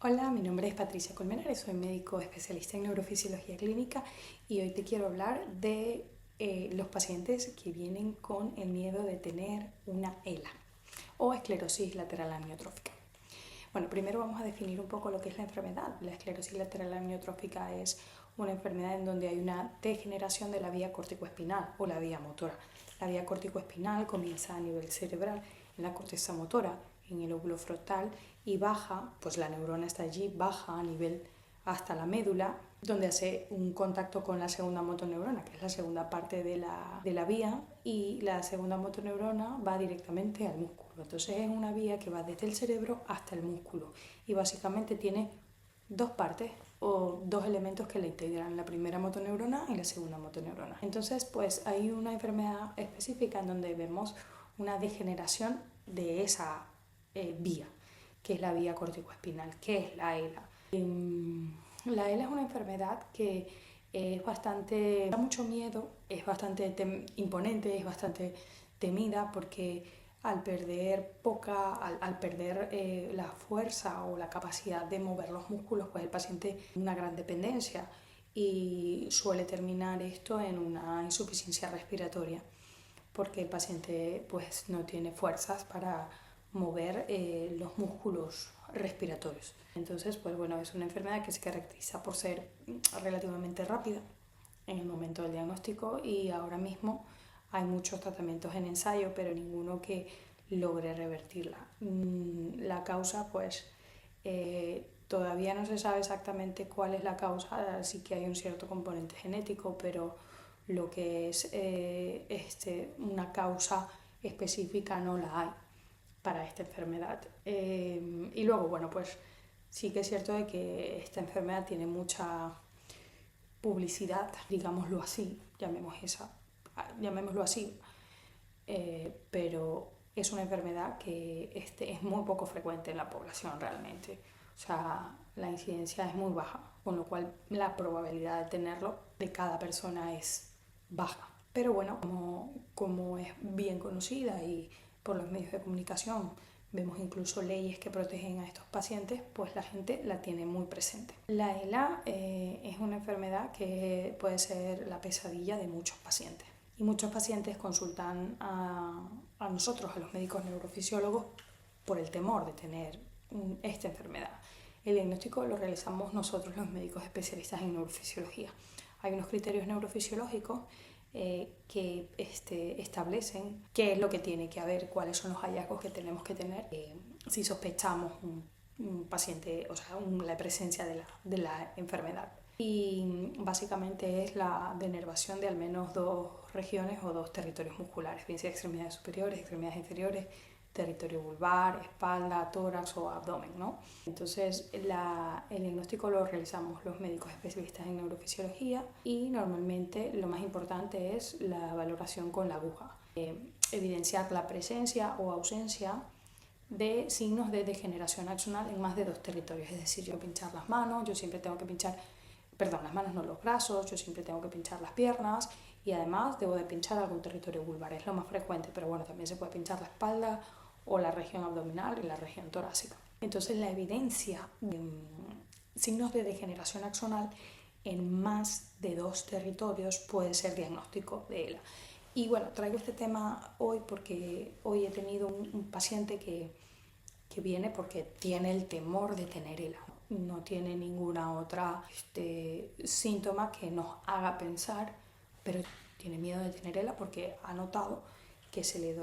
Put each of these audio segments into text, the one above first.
Hola, mi nombre es Patricia Colmenares, soy médico especialista en neurofisiología clínica y hoy te quiero hablar de los pacientes que vienen con el miedo de tener una ELA o esclerosis lateral amiotrófica. Bueno, primero vamos a definir un poco lo que es la enfermedad. La esclerosis lateral amiotrófica es una enfermedad en donde hay una degeneración de la vía corticoespinal o la vía motora. La vía corticoespinal comienza a nivel cerebral, en la corteza motora, en el óvulo frontal y baja, pues la neurona está allí, baja a nivel hasta la médula, donde hace un contacto con la segunda motoneurona, que es la segunda parte de la vía, y la segunda motoneurona va directamente al músculo. Entonces es una vía que va desde el cerebro hasta el músculo y básicamente tiene dos partes o dos elementos que la integran, la primera motoneurona y la segunda motoneurona. Entonces, pues hay una enfermedad específica en donde vemos una degeneración de esa vía, que es la vía corticoespinal, que es la ELA. La ELA es una enfermedad que es bastante, da mucho miedo, es bastante imponente, es bastante temida porque al perder la fuerza o la capacidad de mover los músculos, pues el paciente tiene una gran dependencia y suele terminar esto en una insuficiencia respiratoria porque el paciente pues no tiene fuerzas para mover los músculos respiratorios. Entonces, pues bueno, es una enfermedad que se caracteriza por ser relativamente rápida en el momento del diagnóstico y ahora mismo hay muchos tratamientos en ensayo, pero ninguno que logre revertirla. La causa, pues todavía no se sabe exactamente cuál es la causa, sí que hay un cierto componente genético, pero lo que es una causa específica no la hay para esta enfermedad. Y luego, bueno, pues sí que es cierto de que esta enfermedad tiene mucha publicidad, digámoslo así, llamémoslo así, pero es una enfermedad que es muy poco frecuente en la población realmente. O sea, la incidencia es muy baja, con lo cual la probabilidad de tenerlo de cada persona es baja. Pero bueno, como es bien conocida y por los medios de comunicación vemos incluso leyes que protegen a estos pacientes, pues la gente la tiene muy presente. La ELA es una enfermedad que puede ser la pesadilla de muchos pacientes. Y muchos pacientes consultan a nosotros, a los médicos neurofisiólogos, por el temor de tener esta enfermedad. El diagnóstico lo realizamos nosotros, los médicos especialistas en neurofisiología. Hay unos criterios neurofisiológicos que establecen qué es lo que tiene que haber, cuáles son los hallazgos que tenemos que tener si sospechamos un paciente, o sea, la presencia de la enfermedad. Y básicamente es la denervación de al menos dos regiones o dos territorios musculares, bien sea extremidades superiores, extremidades inferiores, territorio vulvar, espalda, tórax o abdomen, ¿no? Entonces el diagnóstico lo realizamos los médicos especialistas en neurofisiología y normalmente lo más importante es la valoración con la aguja, evidenciar la presencia o ausencia de signos de degeneración axonal en más de dos territorios, es decir, yo pinchar las manos, yo siempre tengo que pinchar, perdón, las manos no los brazos, yo siempre tengo que pinchar las piernas y además debo de pinchar algún territorio vulvar, es lo más frecuente, pero bueno, también se puede pinchar la espalda o la región abdominal y la región torácica. Entonces la evidencia de signos de degeneración axonal en más de dos territorios puede ser diagnóstico de ELA. Y bueno, traigo este tema hoy porque hoy he tenido un paciente que viene porque tiene el temor de tener ELA. No tiene ninguna otra síntoma que nos haga pensar, pero tiene miedo de tener ELA porque ha notado que se le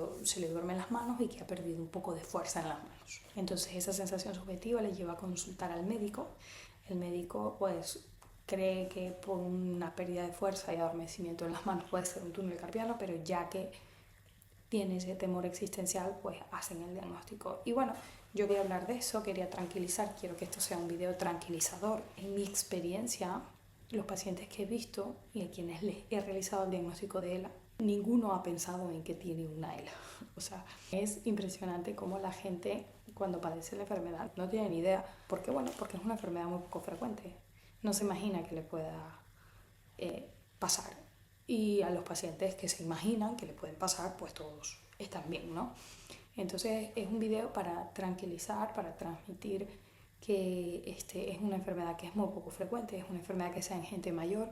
duermen las manos y que ha perdido un poco de fuerza en las manos. Entonces esa sensación subjetiva le lleva a consultar al médico. El médico pues cree que por una pérdida de fuerza y adormecimiento en las manos puede ser un túnel carpiano, pero ya que tiene ese temor existencial, pues hacen el diagnóstico. Y bueno, yo voy a hablar de eso, quería tranquilizar, quiero que esto sea un video tranquilizador. En mi experiencia, los pacientes que he visto y a quienes les he realizado el diagnóstico de ELA, ninguno ha pensado en que tiene una ELA. O sea, es impresionante cómo la gente cuando padece la enfermedad no tiene ni idea. ¿Por qué? Bueno, porque es una enfermedad muy poco frecuente. No se imagina que le pueda pasar. Y a los pacientes que se imaginan que le pueden pasar, pues todos están bien, ¿no? Entonces es un video para tranquilizar, para transmitir que es una enfermedad que es muy poco frecuente, es una enfermedad que sea en gente mayor,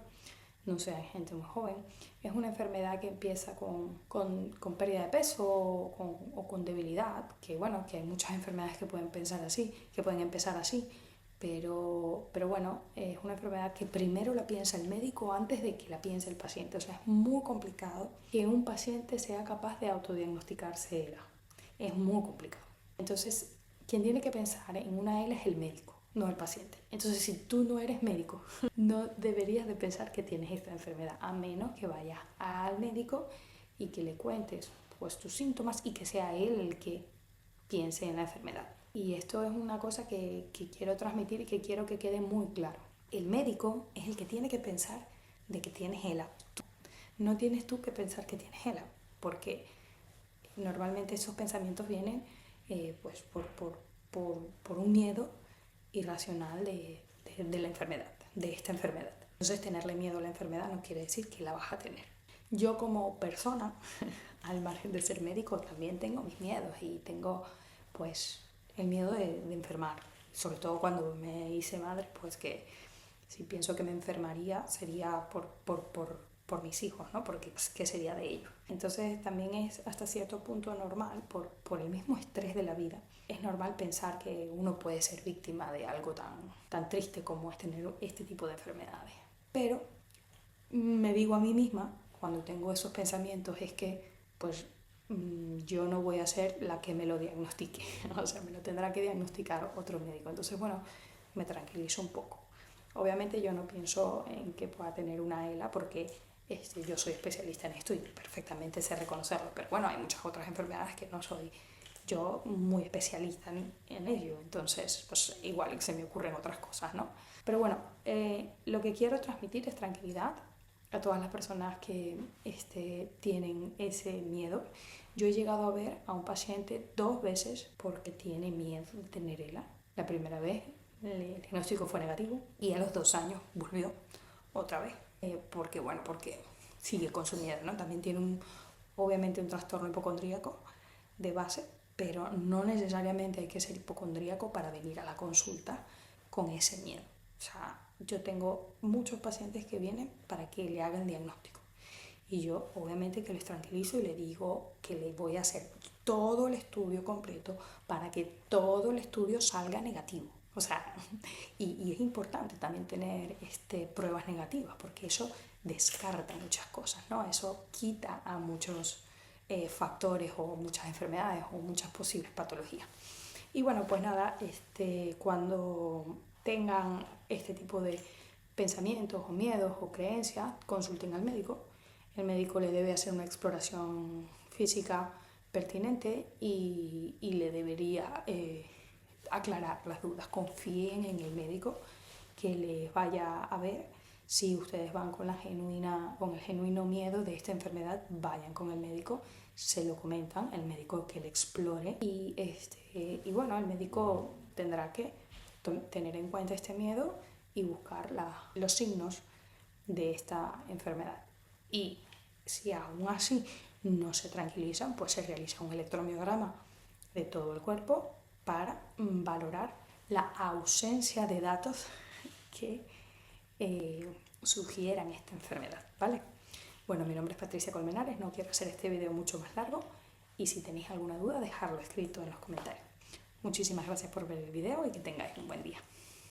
no sea en gente muy joven. Es una enfermedad que empieza con pérdida de peso o con debilidad, que bueno, que hay muchas enfermedades que pueden pensar así, que pueden empezar así, pero bueno, es una enfermedad que primero la piensa el médico antes de que la piense el paciente. O sea, es muy complicado que un paciente sea capaz de autodiagnosticarse ELA. Es muy complicado. Entonces, quien tiene que pensar en una ELA es el médico, no el paciente. Entonces, si tú no eres médico, no deberías de pensar que tienes esta enfermedad, a menos que vayas al médico y que le cuentes pues tus síntomas y que sea él el que piense en la enfermedad. Y esto es una cosa que quiero transmitir y que quiero que quede muy claro. El médico es el que tiene que pensar de que tienes ELA. No tienes tú que pensar que tienes ELA, porque normalmente esos pensamientos vienen pues por un miedo irracional de la enfermedad, de esta enfermedad. Entonces, tenerle miedo a la enfermedad no quiere decir que la vas a tener. Yo como persona, al margen de ser médico, también tengo mis miedos y tengo pues el miedo de enfermar. Sobre todo cuando me hice madre, pues que si pienso que me enfermaría sería por mis hijos, ¿no? Porque ¿qué sería de ellos? Entonces también es hasta cierto punto normal, por el mismo estrés de la vida, es normal pensar que uno puede ser víctima de algo tan triste como es tener este tipo de enfermedades. Pero me digo a mí misma, cuando tengo esos pensamientos, es que pues yo no voy a ser la que me lo diagnostique, o sea, me lo tendrá que diagnosticar otro médico. Entonces, bueno, me tranquilizo un poco. Obviamente yo no pienso en que pueda tener una ELA porque yo soy especialista en esto y perfectamente sé reconocerlo, pero bueno, hay muchas otras enfermedades que no soy yo muy especialista en ello, entonces pues igual se me ocurren otras cosas, ¿no? Pero bueno, lo que quiero transmitir es tranquilidad a todas las personas que tienen ese miedo. Yo he llegado a ver a un paciente 2 veces porque tiene miedo de tener ELA. La primera vez el diagnóstico fue negativo y a los 2 años volvió otra vez. Porque sigue con su miedo, ¿no? También tiene obviamente un trastorno hipocondríaco de base, pero no necesariamente hay que ser hipocondríaco para venir a la consulta con ese miedo. O sea, yo tengo muchos pacientes que vienen para que le hagan diagnóstico. Y yo obviamente que les tranquilizo y les digo que les voy a hacer todo el estudio completo para que todo el estudio salga negativo. O sea, y es importante también tener pruebas negativas porque eso descarta muchas cosas, ¿no? Eso quita a muchos factores o muchas enfermedades o muchas posibles patologías. Y bueno, pues nada, cuando tengan este tipo de pensamientos o miedos o creencias, consulten al médico. El médico le debe hacer una exploración física pertinente y le debería aclarar las dudas. Confíen en el médico que les vaya a ver. Si ustedes van con el genuino miedo de esta enfermedad, vayan con el médico, se lo comentan, el médico que le explore y bueno, el médico tendrá que tener en cuenta este miedo y buscar los signos de esta enfermedad. Y si aún así no se tranquilizan, pues se realiza un electromiograma de todo el cuerpo para valorar la ausencia de datos que sugieran esta enfermedad, ¿vale? Bueno, mi nombre es Patricia Colmenares, no quiero hacer este video mucho más largo y si tenéis alguna duda, dejadlo escrito en los comentarios. Muchísimas gracias por ver el video y que tengáis un buen día.